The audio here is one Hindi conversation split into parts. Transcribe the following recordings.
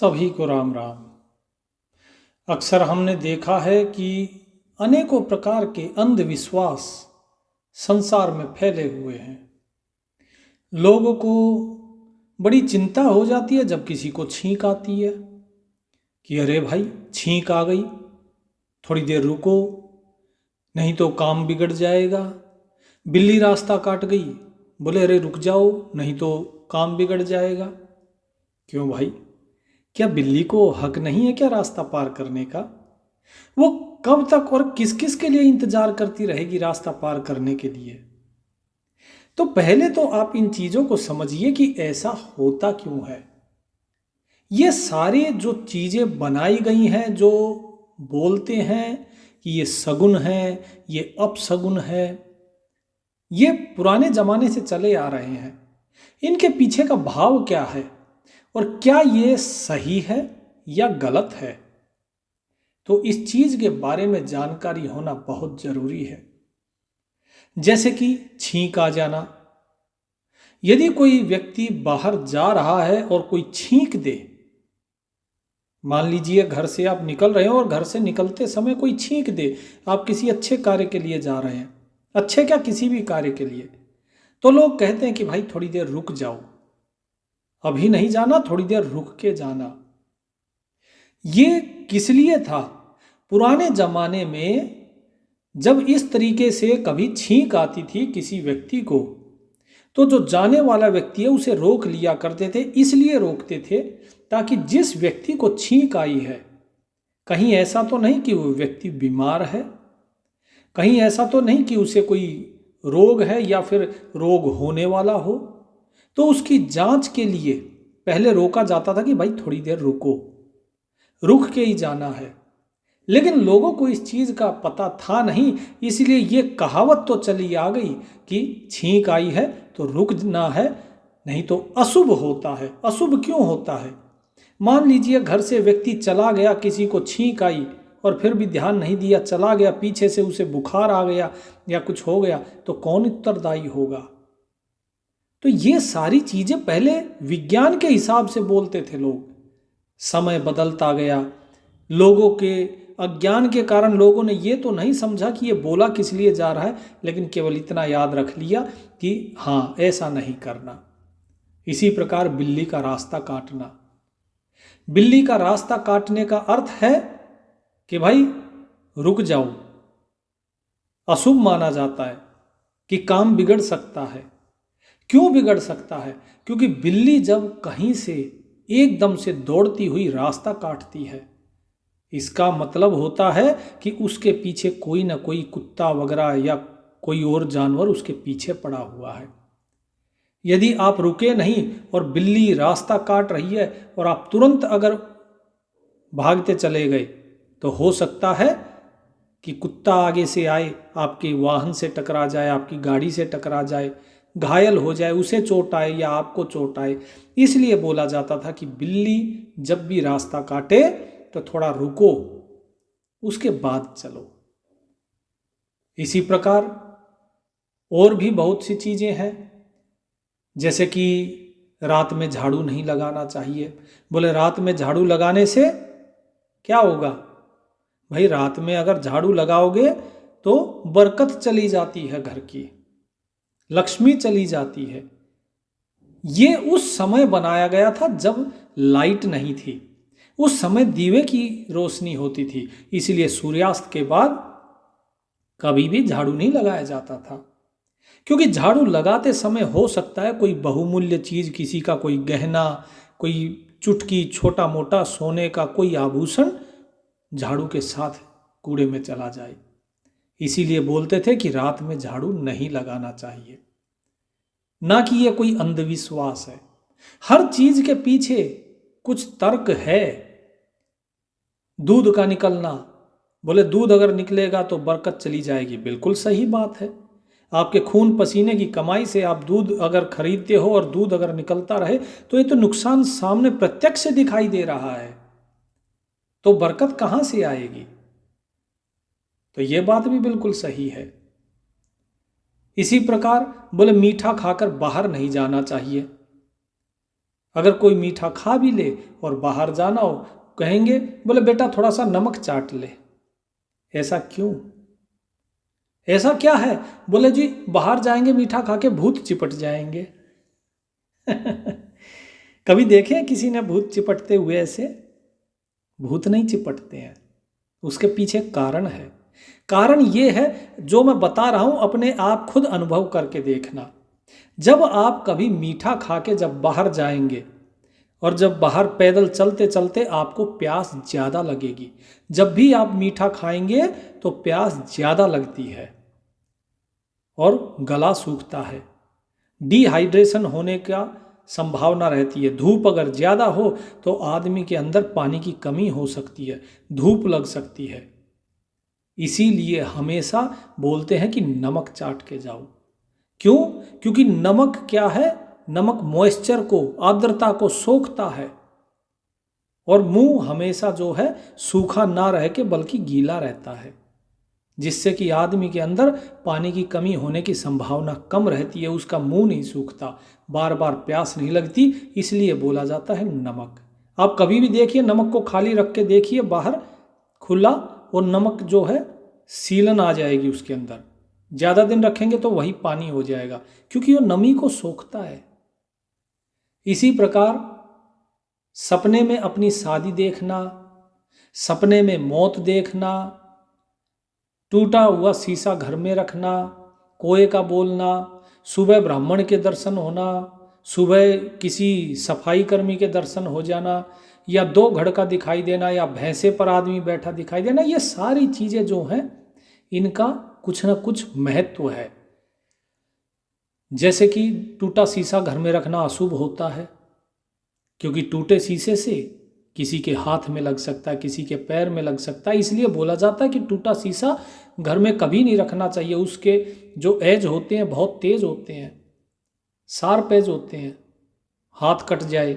सभी को राम राम। अक्सर हमने देखा है कि अनेकों प्रकार के अंधविश्वास संसार में फैले हुए हैं। लोगों को बड़ी चिंता हो जाती है जब किसी को छींक आती है कि अरे भाई छींक आ गई, थोड़ी देर रुको नहीं तो काम बिगड़ जाएगा। बिल्ली रास्ता काट गई, बोले अरे रुक जाओ नहीं तो काम बिगड़ जाएगा। क्यों भाई, क्या बिल्ली को हक नहीं है क्या रास्ता पार करने का? वो कब तक और किस किस के लिए इंतजार करती रहेगी रास्ता पार करने के लिए? तो पहले तो आप इन चीजों को समझिए कि ऐसा होता क्यों है। ये सारी जो चीजें बनाई गई हैं, जो बोलते हैं कि ये सगुन है, ये अपसगुन है, ये पुराने जमाने से चले आ रहे हैं। इनके पीछे का भाव क्या है और क्या ये सही है या गलत है? तो इस चीज के बारे में जानकारी होना बहुत जरूरी है। जैसे कि छींक आ जाना। यदि कोई व्यक्ति बाहर जा रहा है और कोई छींक दे, मान लीजिए घर से आप निकल रहे हो और घर से निकलते समय कोई छींक दे, आप किसी अच्छे कार्य के लिए जा रहे हैं, अच्छे क्या किसी भी कार्य के लिए, तो लोग कहते हैं कि भाई थोड़ी देर रुक जाओ, अभी नहीं जाना, थोड़ी देर रुक के जाना। ये किस लिए था? पुराने जमाने में जब इस तरीके से कभी छींक आती थी किसी व्यक्ति को, तो जो जाने वाला व्यक्ति है उसे रोक लिया करते थे। इसलिए रोकते थे ताकि जिस व्यक्ति को छींक आई है, कहीं ऐसा तो नहीं कि वो व्यक्ति बीमार है, कहीं ऐसा तो नहीं कि उसे कोई रोग है या फिर रोग होने वाला हो, तो उसकी जांच के लिए पहले रोका जाता था कि भाई थोड़ी देर रुको, रुक के ही जाना है। लेकिन लोगों को इस चीज का पता था नहीं, इसलिए ये कहावत तो चली आ गई कि छींक आई है तो रुकना है, नहीं तो अशुभ होता है। अशुभ क्यों होता है? मान लीजिए घर से व्यक्ति चला गया, किसी को छींक आई और फिर भी ध्यान नहीं दिया, चला गया, पीछे से उसे बुखार आ गया या कुछ हो गया, तो कौन उत्तरदायी होगा? तो ये सारी चीजें पहले विज्ञान के हिसाब से बोलते थे लोग। समय बदलता गया, लोगों के अज्ञान के कारण लोगों ने ये तो नहीं समझा कि ये बोला किस लिए जा रहा है, लेकिन केवल इतना याद रख लिया कि हाँ ऐसा नहीं करना। इसी प्रकार बिल्ली का रास्ता काटना। बिल्ली का रास्ता काटने का अर्थ है कि भाई रुक जाओ, अशुभ माना जाता है कि काम बिगड़ सकता है। क्यों बिगड़ सकता है? क्योंकि बिल्ली जब कहीं से एकदम से दौड़ती हुई रास्ता काटती है, इसका मतलब होता है कि उसके पीछे कोई ना कोई कुत्ता वगैरह या कोई और जानवर उसके पीछे पड़ा हुआ है। यदि आप रुके नहीं और बिल्ली रास्ता काट रही है और आप तुरंत अगर भागते चले गए, तो हो सकता है कि कुत्ता आगे से आए, आपके वाहन से टकरा जाए, आपकी गाड़ी से टकरा जाए, घायल हो जाए, उसे चोट आए या आपको चोट आए। इसलिए बोला जाता था कि बिल्ली जब भी रास्ता काटे तो थोड़ा रुको, उसके बाद चलो। इसी प्रकार और भी बहुत सी चीजें हैं, जैसे कि रात में झाड़ू नहीं लगाना चाहिए। बोले रात में झाड़ू लगाने से क्या होगा? भाई रात में अगर झाड़ू लगाओगे तो बरकत चली जाती है, घर की लक्ष्मी चली जाती है। ये उस समय बनाया गया था जब लाइट नहीं थी, उस समय दीवे की रोशनी होती थी, इसलिए सूर्यास्त के बाद कभी भी झाड़ू नहीं लगाया जाता था। क्योंकि झाड़ू लगाते समय हो सकता है कोई बहुमूल्य चीज, किसी का कोई गहना, कोई चुटकी, छोटा मोटा सोने का कोई आभूषण झाड़ू के साथ कूड़े में चला जाए। इसीलिए बोलते थे कि रात में झाड़ू नहीं लगाना चाहिए। ना कि यह कोई अंधविश्वास है, हर चीज के पीछे कुछ तर्क है। दूध का निकलना, बोले दूध अगर निकलेगा तो बरकत चली जाएगी, बिल्कुल सही बात है। आपके खून पसीने की कमाई से आप दूध अगर खरीदते हो और दूध अगर निकलता रहे तो ये तो नुकसान सामने प्रत्यक्ष से दिखाई दे रहा है, तो बरकत कहां से आएगी? तो ये बात भी बिल्कुल सही है। इसी प्रकार बोले मीठा खाकर बाहर नहीं जाना चाहिए। अगर कोई मीठा खा भी ले और बाहर जाना हो, कहेंगे बोले बेटा थोड़ा सा नमक चाट ले। ऐसा क्यों? ऐसा क्या है? बोले जी बाहर जाएंगे मीठा खा के भूत चिपट जाएंगे। कभी देखे किसी ने भूत चिपटते हुए? ऐसे भूत नहीं चिपटते हैं। उसके पीछे कारण है। कारण ये है जो मैं बता रहा हूं, अपने आप खुद अनुभव करके देखना। जब आप कभी मीठा खा के जब बाहर जाएंगे और जब बाहर पैदल चलते चलते आपको प्यास ज़्यादा लगेगी, जब भी आप मीठा खाएंगे तो प्यास ज़्यादा लगती है और गला सूखता है, डिहाइड्रेशन होने का संभावना रहती है। धूप अगर ज़्यादा हो तो आदमी के अंदर पानी की कमी हो सकती है, धूप लग सकती है। इसीलिए हमेशा बोलते हैं कि नमक चाट के जाओ। क्यों? क्योंकि नमक क्या है? नमक मॉइस्चर को, आर्द्रता को सोखता है और मुंह हमेशा जो है सूखा ना रह के बल्कि गीला रहता है, जिससे कि आदमी के अंदर पानी की कमी होने की संभावना कम रहती है। उसका मुंह नहीं सूखता, बार बार प्यास नहीं लगती, इसलिए बोला जाता है नमक। आप कभी भी देखिए, नमक को खाली रख के देखिए बाहर खुला, और नमक जो है सीलन आ जाएगी उसके अंदर। ज़्यादा दिन रखेंगे तो वही पानी हो जाएगा, क्योंकि वो नमी को सोखता है। इसी प्रकार सपने में अपनी शादी देखना, सपने में मौत देखना, टूटा हुआ शीशा घर में रखना, कोए का बोलना, सुबह ब्राह्मण के दर्शन होना, सुबह किसी सफाई कर्मी के दर्शन हो जाना, या 2 घड़ का दिखाई देना, या भैंसे पर आदमी बैठा दिखाई देना, ये सारी चीज़ें जो हैं इनका कुछ ना कुछ महत्व है। जैसे कि टूटा शीशा घर में रखना अशुभ होता है, क्योंकि टूटे शीशे से किसी के हाथ में लग सकता है, किसी के पैर में लग सकता है। इसलिए बोला जाता है कि टूटा शीशा घर में कभी नहीं रखना चाहिए। उसके जो एज होते हैं बहुत तेज होते हैं, शार्प एज होते हैं, हाथ कट जाए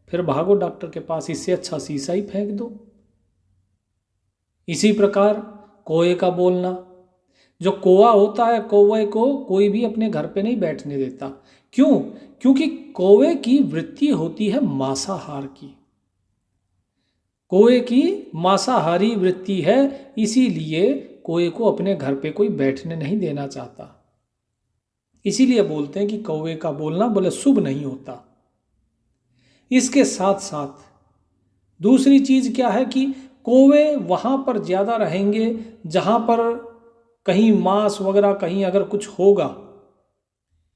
फिर भागो डॉक्टर के पास, इससे अच्छा शीशा ही फेंक दो। इसी प्रकार कोए का बोलना, जो कौवा होता है, कौवे को कोई भी अपने घर पे नहीं बैठने देता। क्यों? क्योंकि कौवे की वृत्ति होती है मांसाहार की, कौवे की मांसाहारी वृत्ति है, इसीलिए कौवे को अपने घर पे कोई बैठने नहीं देना चाहता। इसीलिए बोलते हैं कि कौवे का बोलना बोले शुभ नहीं होता। इसके साथ साथ दूसरी चीज क्या है कि कौवे वहां पर ज्यादा रहेंगे जहां पर कहीं मांस वगैरह, कहीं अगर कुछ होगा,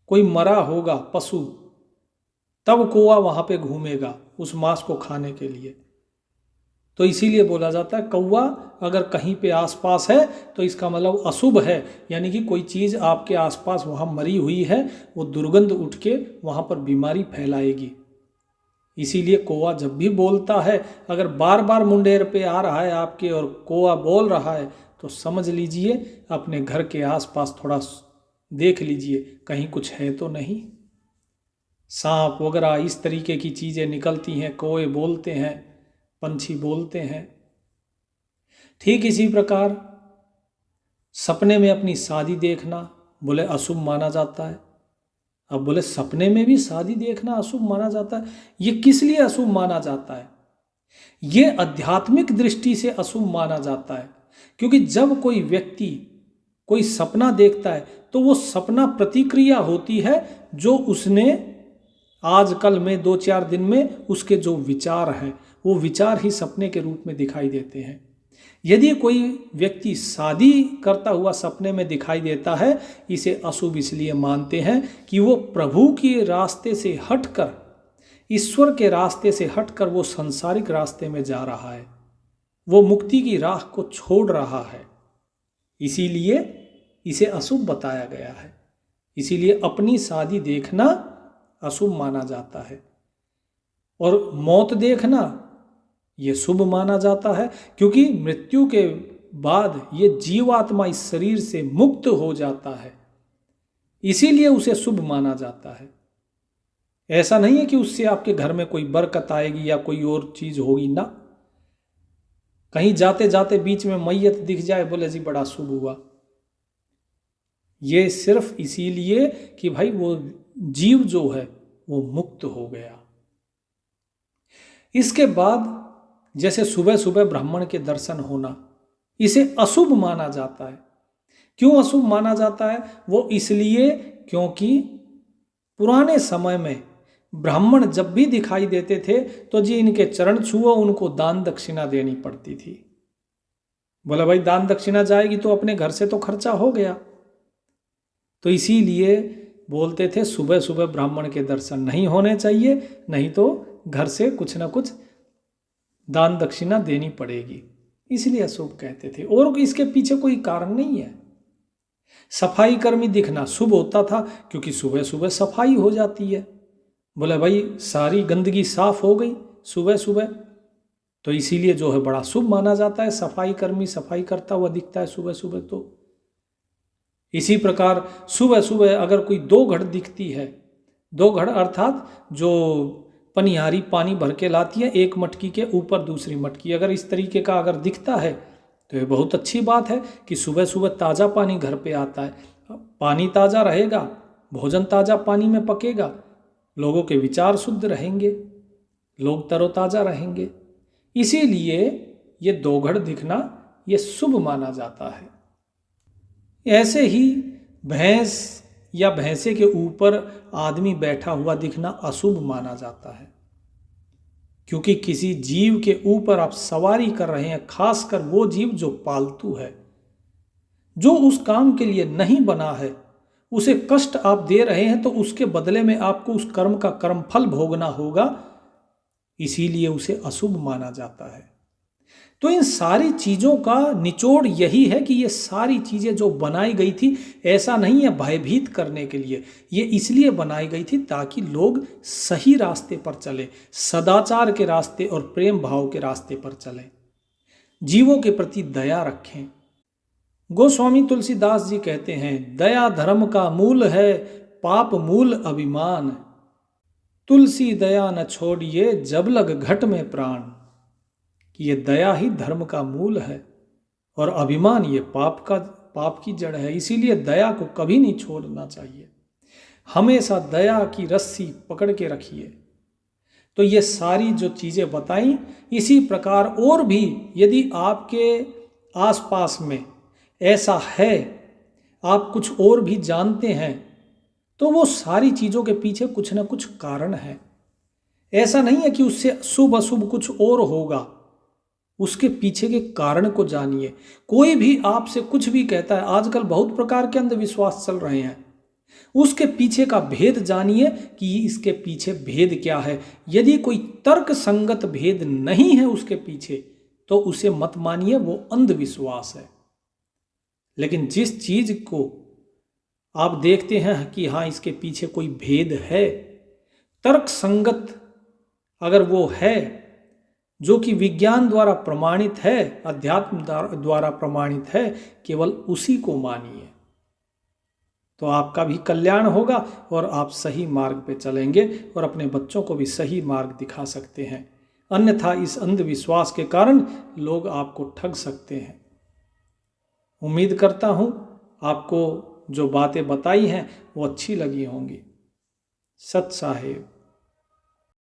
कोई मरा होगा पशु, तब कौवा वहां पे घूमेगा उस मांस को खाने के लिए। तो इसीलिए बोला जाता है कौवा अगर कहीं पे आसपास है तो इसका मतलब अशुभ है, यानी कि कोई चीज़ आपके आसपास वहाँ मरी हुई है, वो दुर्गंध उठ के वहाँ पर बीमारी फैलाएगी। इसीलिए कौवा जब भी बोलता है, अगर बार बार मुंडेर पे आ रहा है आपके और कौवा बोल रहा है, तो समझ लीजिए अपने घर के आसपास थोड़ा देख लीजिए कहीं कुछ है तो नहीं। सांप वगैरह इस तरीके की चीज़ें निकलती हैं, कौवे बोलते हैं, पंछी बोलते हैं। ठीक इसी प्रकार सपने में अपनी शादी देखना बोले अशुभ माना जाता है। अब बोले सपने में भी शादी देखना अशुभ माना जाता है, ये किस लिए अशुभ माना जाता है? ये आध्यात्मिक दृष्टि से अशुभ माना जाता है, क्योंकि जब कोई व्यक्ति कोई सपना देखता है तो वो सपना प्रतिक्रिया होती है जो उसने आजकल में 2-4 दिन में उसके जो विचार हैं वो विचार ही सपने के रूप में दिखाई देते हैं। यदि कोई व्यक्ति शादी करता हुआ सपने में दिखाई देता है, इसे अशुभ इसलिए मानते हैं कि वो प्रभु के रास्ते से हटकर, ईश्वर के रास्ते से हटकर वो सांसारिक रास्ते में जा रहा है, वो मुक्ति की राह को छोड़ रहा है। इसीलिए इसे अशुभ बताया गया है। इसीलिए अपनी शादी देखना अशुभ माना जाता है और मौत देखना ये शुभ माना जाता है, क्योंकि मृत्यु के बाद ये जीवात्मा इस शरीर से मुक्त हो जाता है, इसीलिए उसे शुभ माना जाता है। ऐसा नहीं है कि उससे आपके घर में कोई बरकत आएगी या कोई और चीज होगी ना। कहीं जाते जाते बीच में मैयत दिख जाए, बोले जी बड़ा शुभ हुआ। ये सिर्फ इसीलिए कि भाई वो जीव जो है वो मुक्त हो गया। इसके बाद जैसे सुबह सुबह ब्राह्मण के दर्शन होना, इसे अशुभ माना जाता है। क्यों अशुभ माना जाता है? वो इसलिए क्योंकि पुराने समय में ब्राह्मण जब भी दिखाई देते थे तो जी इनके चरण छुओ, उनको दान दक्षिणा देनी पड़ती थी। बोला भाई दान दक्षिणा जाएगी तो अपने घर से तो खर्चा हो गया, तो इसीलिए बोलते थे सुबह सुबह ब्राह्मण के दर्शन नहीं होने चाहिए, नहीं तो घर से कुछ ना कुछ दान दक्षिणा देनी पड़ेगी, इसलिए अशुभ कहते थे। और इसके पीछे कोई कारण नहीं है। सफाई कर्मी दिखना शुभ होता था क्योंकि सुबह सुबह सफाई हो जाती है। बोले भाई सारी गंदगी साफ हो गई सुबह सुबह, तो इसीलिए जो है बड़ा शुभ माना जाता है। सफाई कर्मी सफाई करता हुआ दिखता है सुबह सुबह। तो इसी प्रकार सुबह सुबह अगर कोई दो घड़ दिखती है, दो घड़ अर्थात जो पनिहारी पानी भर के लाती है, एक मटकी के ऊपर दूसरी मटकी, अगर इस तरीके का अगर दिखता है तो ये बहुत अच्छी बात है कि सुबह सुबह ताज़ा पानी घर पे आता है। पानी ताज़ा रहेगा, भोजन ताज़ा पानी में पकेगा, लोगों के विचार शुद्ध रहेंगे, लोग तरोताज़ा रहेंगे। इसीलिए ये दो घड़ दिखना ये शुभ माना जाता है। ऐसे ही भैंस या भैंसे के ऊपर आदमी बैठा हुआ दिखना अशुभ माना जाता है, क्योंकि किसी जीव के ऊपर आप सवारी कर रहे हैं, खासकर वो जीव जो पालतू है, जो उस काम के लिए नहीं बना है, उसे कष्ट आप दे रहे हैं तो उसके बदले में आपको उस कर्म का कर्मफल भोगना होगा, इसीलिए उसे अशुभ माना जाता है। तो इन सारी चीज़ों का निचोड़ यही है कि ये सारी चीज़ें जो बनाई गई थी, ऐसा नहीं है भयभीत करने के लिए, ये इसलिए बनाई गई थी ताकि लोग सही रास्ते पर चले, सदाचार के रास्ते और प्रेम भाव के रास्ते पर चलें, जीवों के प्रति दया रखें। गोस्वामी तुलसीदास जी कहते हैं, दया धर्म का मूल है, पाप मूल अभिमान, तुलसी दया न छोड़िए जब लग घट में प्राण। कि ये दया ही धर्म का मूल है और अभिमान ये पाप की जड़ है। इसीलिए दया को कभी नहीं छोड़ना चाहिए, हमेशा दया की रस्सी पकड़ के रखिए। तो ये सारी जो चीज़ें बताई, इसी प्रकार और भी यदि आपके आसपास में ऐसा है, आप कुछ और भी जानते हैं, तो वो सारी चीज़ों के पीछे कुछ ना कुछ कारण है। ऐसा नहीं है कि उससे शुभ अशुभ कुछ और होगा, उसके पीछे के कारण को जानिए। कोई भी आपसे कुछ भी कहता है, आजकल बहुत प्रकार के अंधविश्वास चल रहे हैं, उसके पीछे का भेद जानिए कि इसके पीछे भेद क्या है। यदि कोई तर्क संगत भेद नहीं है उसके पीछे, तो उसे मत मानिए, वो अंधविश्वास है। लेकिन जिस चीज को आप देखते हैं कि हाँ इसके पीछे कोई भेद है, तर्क संगत अगर वो है, जो कि विज्ञान द्वारा प्रमाणित है, अध्यात्म द्वारा प्रमाणित है, केवल उसी को मानिए, तो आपका भी कल्याण होगा और आप सही मार्ग पे चलेंगे और अपने बच्चों को भी सही मार्ग दिखा सकते हैं। अन्यथा इस अंधविश्वास के कारण लोग आपको ठग सकते हैं। उम्मीद करता हूँ आपको जो बातें बताई हैं वो अच्छी लगी होंगी। सत साहेब।